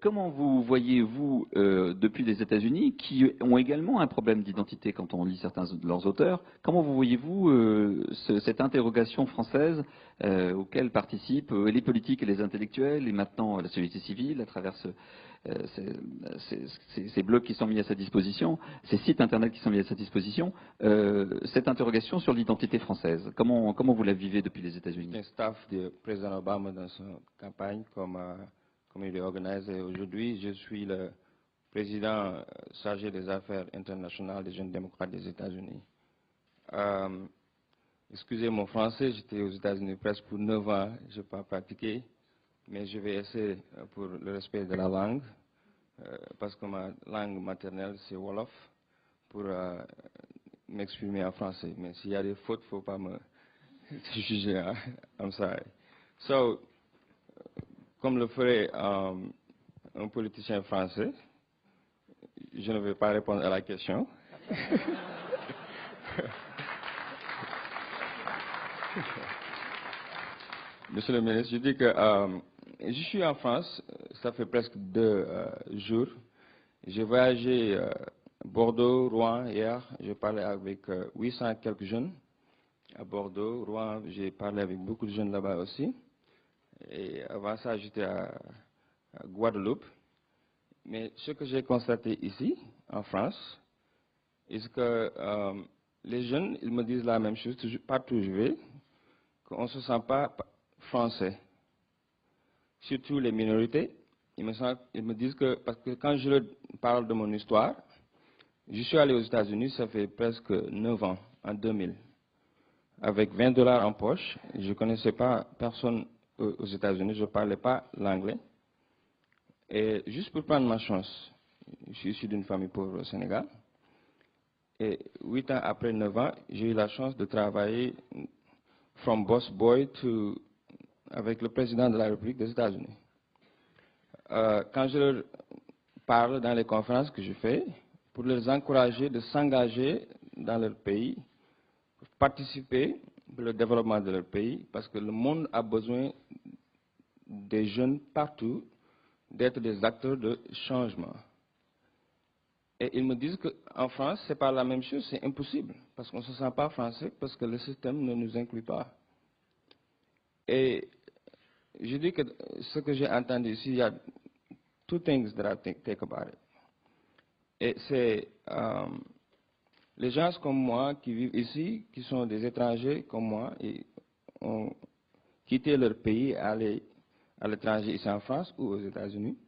Comment vous voyez-vous, depuis les États-Unis, qui ont également un problème d'identité quand on lit certains de leurs auteurs, comment vous voyez-vous cette interrogation française auquel participent les politiques et les intellectuels, et maintenant la société civile, à travers ces blogs qui sont mis à sa disposition, ces sites Internet qui sont mis à sa disposition, cette interrogation sur l'identité française. Comment vous la vivez depuis les États-Unis? Un staff du président Obama dans sa campagne, comme il est organisé aujourd'hui. Je suis le président chargé des affaires internationales des jeunes démocrates des États-Unis. Excusez mon français, j'étais aux États-Unis presque pour 9 ans, je n'ai pas pratiqué, mais je vais essayer pour le respect de la langue, parce que ma langue maternelle c'est Wolof, pour m'exprimer en français. Mais s'il y a des fautes, il ne faut pas me juger. Hein? I'm sorry. So, comme le ferait un politicien français, je ne vais pas répondre à la question. Monsieur le ministre, je dis que je suis en France, ça fait presque 2 jours. J'ai voyagé Bordeaux, Rouen hier, j'ai parlé avec 800 et quelques jeunes à Bordeaux. Rouen, j'ai parlé avec beaucoup de jeunes là-bas aussi. Et avant ça, j'étais à Guadeloupe. Mais ce que j'ai constaté ici, en France, est que les jeunes, ils me disent la même chose, partout où je vais, qu'on ne se sent pas français. Surtout les minorités, ils me disent que, parce que quand je leur parle de mon histoire, je suis allé aux États-Unis, ça fait presque 9 ans, en 2000. Avec $20 en poche, je ne connaissais pas personne aux États-Unis, je ne parlais pas l'anglais. Et juste pour prendre ma chance, je suis issu d'une famille pauvre au Sénégal. Et 8 ans après 9 ans, j'ai eu la chance de travailler from boss boy avec le président de la République des États-Unis. Quand je leur parle dans les conférences que je fais, pour les encourager de s'engager dans leur pays, participer pour le développement de leur pays, parce que le monde a besoin des jeunes partout d'être des acteurs de changement. Et ils me disent qu'en France, ce n'est pas la même chose, c'est impossible, parce qu'on ne se sent pas français, parce que le système ne nous inclut pas. Et je dis que ce que j'ai entendu ici, il y a 2 things that I think about it. Et c'est les gens comme moi qui vivent ici, qui sont des étrangers comme moi, et ont quitté leur pays, allé à l'étranger, ici en France ou aux États-Unis.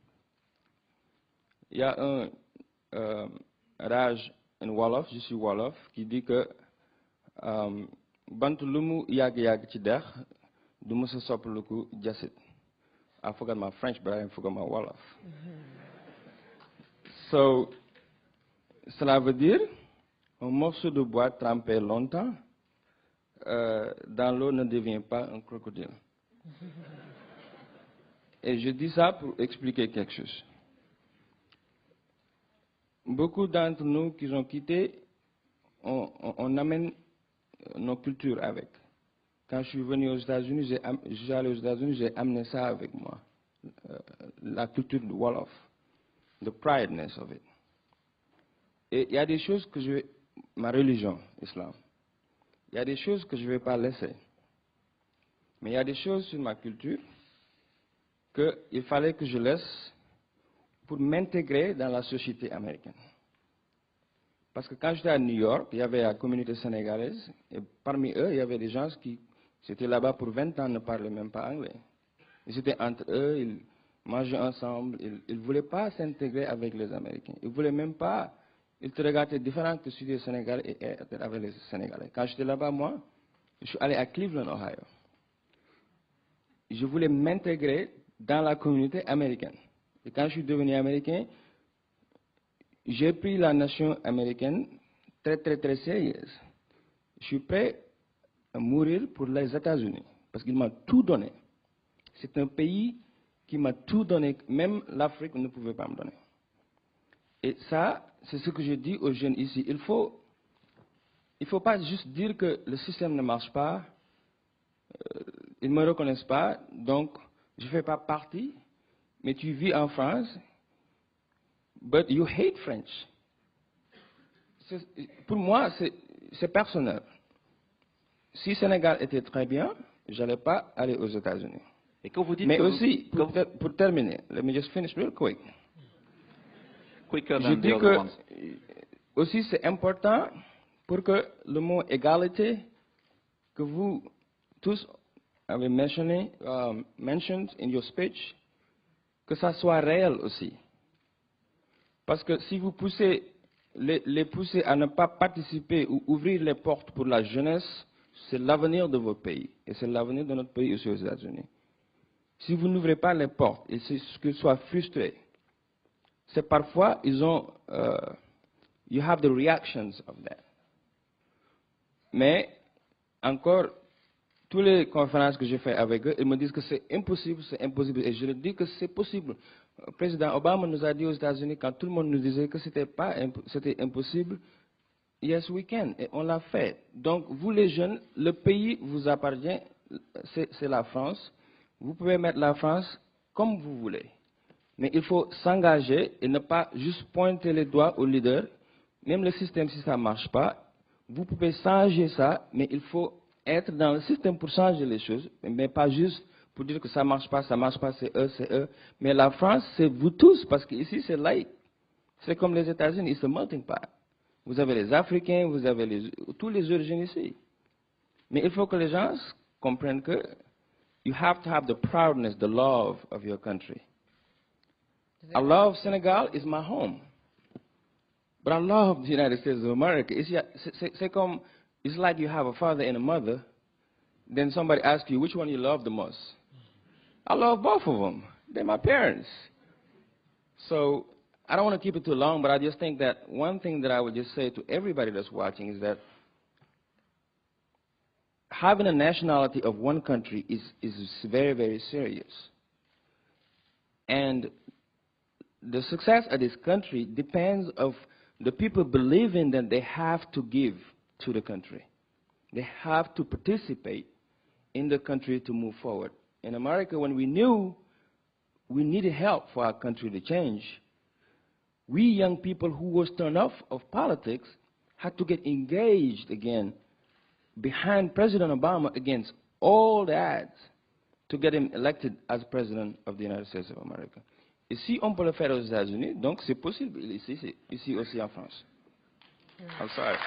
Il y a un Raj en Wolof, je suis Wolof, qui dit que bant lumu yag yag ci dex du mësa soppaliku jasit. I forgot my French, but I forgot my Wolof. So, cela veut dire un morceau de bois trempé longtemps dans l'eau ne devient pas un crocodile. Et je dis ça pour expliquer quelque chose. Beaucoup d'entre nous qui ont quitté, on amène nos cultures avec. Quand je suis venu aux États-Unis, j'ai amené ça avec moi. La culture du Wolof, the prideness of it. Et il y a des choses que ma religion, islam, il y a des choses que je ne vais pas laisser. Mais il y a des choses sur ma culture qu'il fallait que je laisse pour m'intégrer dans la société américaine. Parce que quand j'étais à New York, il y avait la communauté sénégalaise, et parmi eux, il y avait des gens qui étaient là-bas pour 20 ans, ne parlaient même pas anglais. Ils étaient entre eux, ils mangeaient ensemble, ils ne voulaient pas s'intégrer avec les Américains. Ils ne voulaient même pas, ils te regardaient différent que celui des Sénégalais et avec les Sénégalais. Quand j'étais là-bas, moi, je suis allé à Cleveland, Ohio. Je voulais m'intégrer dans la communauté américaine. Et quand je suis devenu américain, j'ai pris la nation américaine très, très, très sérieuse. Je suis prêt à mourir pour les États-Unis, parce qu'ils m'ont tout donné. C'est un pays qui m'a tout donné, même l'Afrique ne pouvait pas me donner. Et ça, c'est ce que je dis aux jeunes ici. Il faut pas juste dire que le système ne marche pas, ils ne me reconnaissent pas, donc je ne fais pas partie, mais tu vis en France, but you hate French. Pour moi, c'est personnel. Si Sénégal était très bien, je n'allais pas aller aux États-Unis. Et quand vous dites Mais que aussi, pour terminer, let me just finish real quick. Quicker Je than the dis other que ones. aussi c'est important pour que le mot égalité que vous tous avez mentionné, mentioned in your speech, que ça soit réel aussi. Parce que si vous poussez, les poussez à ne pas participer ou ouvrir les portes pour la jeunesse, c'est l'avenir de votre pays. Et c'est l'avenir de notre pays aussi aux États-Unis. Si vous n'ouvrez pas les portes et c'est ce qu'ils soient frustrés, c'est parfois, ils ont, you have the reactions of that. Mais, encore, toutes les conférences que j'ai faites avec eux, ils me disent que c'est impossible, et je leur dis que c'est possible. Le président Obama nous a dit aux États-Unis, quand tout le monde nous disait que c'était impossible, yes we can, et on l'a fait. Donc, vous les jeunes, le pays vous appartient, c'est la France. Vous pouvez mettre la France comme vous voulez. Mais il faut s'engager et ne pas juste pointer les doigts aux leaders. Même le système, si ça ne marche pas, vous pouvez changer ça, mais il faut être dans le système pour changer les choses, mais pas juste pour dire que ça ne marche pas, c'est eux, c'est eux. Mais la France, c'est vous tous, parce qu'ici, c'est laïque. C'est comme les États-Unis, c'est melting pot. Vous avez les Africains, vous avez tous les origines ici. Mais il faut que les gens comprennent que you have to have the proudness, the love of your country. I love Senegal, it's my home. But I love the United States of America. It's like you have a father and a mother, then somebody asks you which one you love the most. I love both of them. They're my parents. So I don't want to keep it too long, but I just think that one thing that I would just say to everybody that's watching is that having a nationality of one country is very, very serious. And the success of this country depends on the people believing that they have to give to the country. They have to participate in the country to move forward. In America, when we knew we needed help for our country to change, we young people who was turned off of politics had to get engaged again behind President Obama against all the odds to get him elected as President of the United States of America. Et si on peut le faire aux États-Unis, donc c'est possible ici aussi en France. I'm sorry.